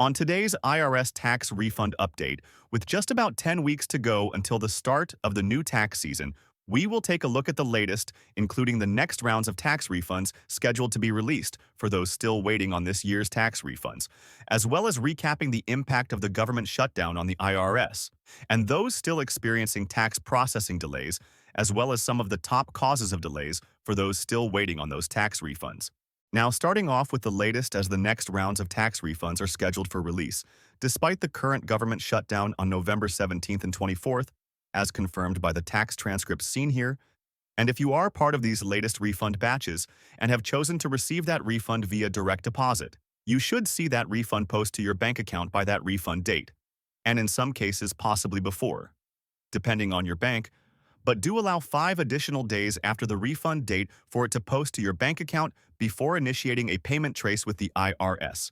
On today's IRS tax refund update, with just about 10 weeks to go until the start of the new tax season, we will take a look at the latest, including the next rounds of tax refunds scheduled to be released for those still waiting on this year's tax refunds, as well as recapping the impact of the government shutdown on the IRS, and those still experiencing tax processing delays, as well as some of the top causes of delays for those still waiting on those tax refunds. Now, starting off with the latest as the next rounds of tax refunds are scheduled for release, despite the current government shutdown on November 17th and 24th, as confirmed by the tax transcripts seen here. And if you are part of these latest refund batches and have chosen to receive that refund via direct deposit, you should see that refund post to your bank account by that refund date, and in some cases possibly before, depending on your bank, but do allow 5 additional days after the refund date for it to post to your bank account before initiating a payment trace with the IRS.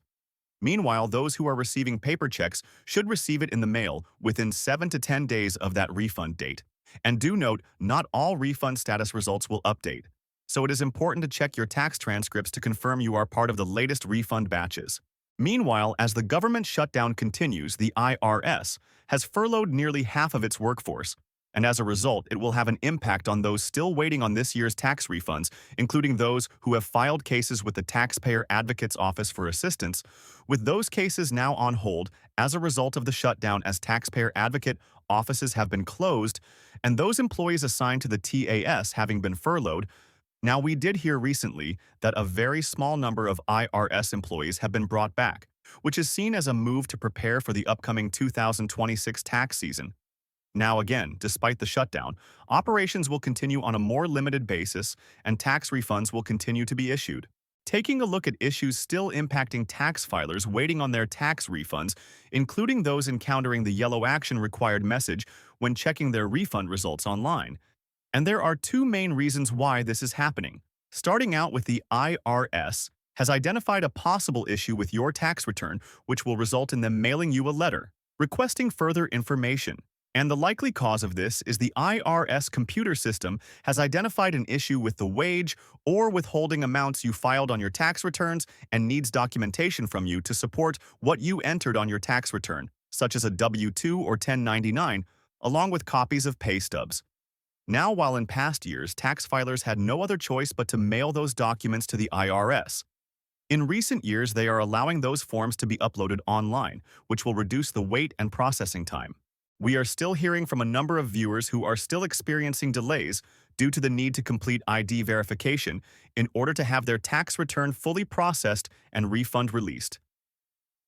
Meanwhile, those who are receiving paper checks should receive it in the mail within 7 to 10 days of that refund date. And do note, not all refund status results will update, so it is important to check your tax transcripts to confirm you are part of the latest refund batches. Meanwhile, as the government shutdown continues, the IRS has furloughed nearly half of its workforce, and as a result, it will have an impact on those still waiting on this year's tax refunds, including those who have filed cases with the Taxpayer Advocate's Office for assistance, with those cases now on hold as a result of the shutdown as taxpayer advocate offices have been closed, and those employees assigned to the TAS having been furloughed. Now, we did hear recently that a very small number of IRS employees have been brought back, which is seen as a move to prepare for the upcoming 2026 tax season. Now again, despite the shutdown, operations will continue on a more limited basis and tax refunds will continue to be issued. Taking a look at issues still impacting tax filers waiting on their tax refunds, including those encountering the yellow action required message when checking their refund results online. And there are 2 main reasons why this is happening. Starting out with the IRS has identified a possible issue with your tax return, which will result in them mailing you a letter requesting further information. And the likely cause of this is the IRS computer system has identified an issue with the wage or withholding amounts you filed on your tax returns and needs documentation from you to support what you entered on your tax return, such as a W-2 or 1099, along with copies of pay stubs. Now, while in past years, tax filers had no other choice but to mail those documents to the IRS, in recent years they are allowing those forms to be uploaded online, which will reduce the wait and processing time. We are still hearing from a number of viewers who are still experiencing delays due to the need to complete ID verification in order to have their tax return fully processed and refund released,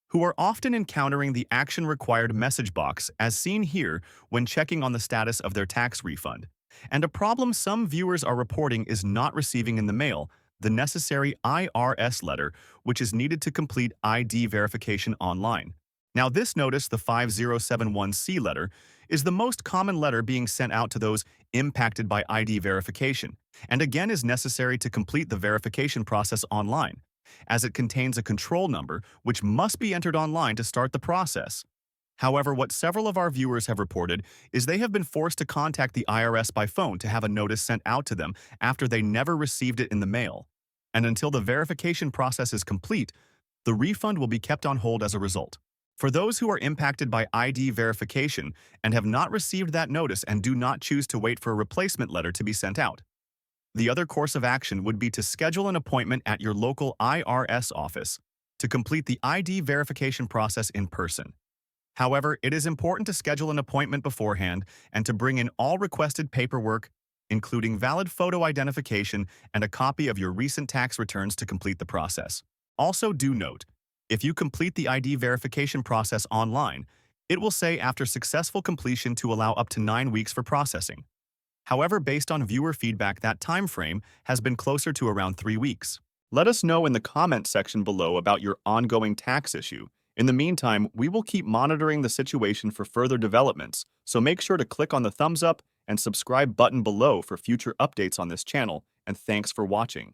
who are often encountering the action required message box as seen here when checking on the status of their tax refund. And a problem some viewers are reporting is not receiving in the mail the necessary IRS letter, which is needed to complete ID verification online. Now, this notice, the 5071C letter, is the most common letter being sent out to those impacted by ID verification, and again is necessary to complete the verification process online, as it contains a control number which must be entered online to start the process. However, what several of our viewers have reported is they have been forced to contact the IRS by phone to have a notice sent out to them after they never received it in the mail. And until the verification process is complete, the refund will be kept on hold as a result. For those who are impacted by ID verification and have not received that notice and do not choose to wait for a replacement letter to be sent out, the other course of action would be to schedule an appointment at your local IRS office to complete the ID verification process in person. However, it is important to schedule an appointment beforehand and to bring in all requested paperwork, including valid photo identification and a copy of your recent tax returns to complete the process. Also, do note, if you complete the ID verification process online, it will say after successful completion to allow up to 9 weeks for processing. However, based on viewer feedback, that time frame has been closer to around 3 weeks. Let us know in the comment section below about your ongoing tax issue. In the meantime, we will keep monitoring the situation for further developments, so make sure to click on the thumbs up and subscribe button below for future updates on this channel, and thanks for watching.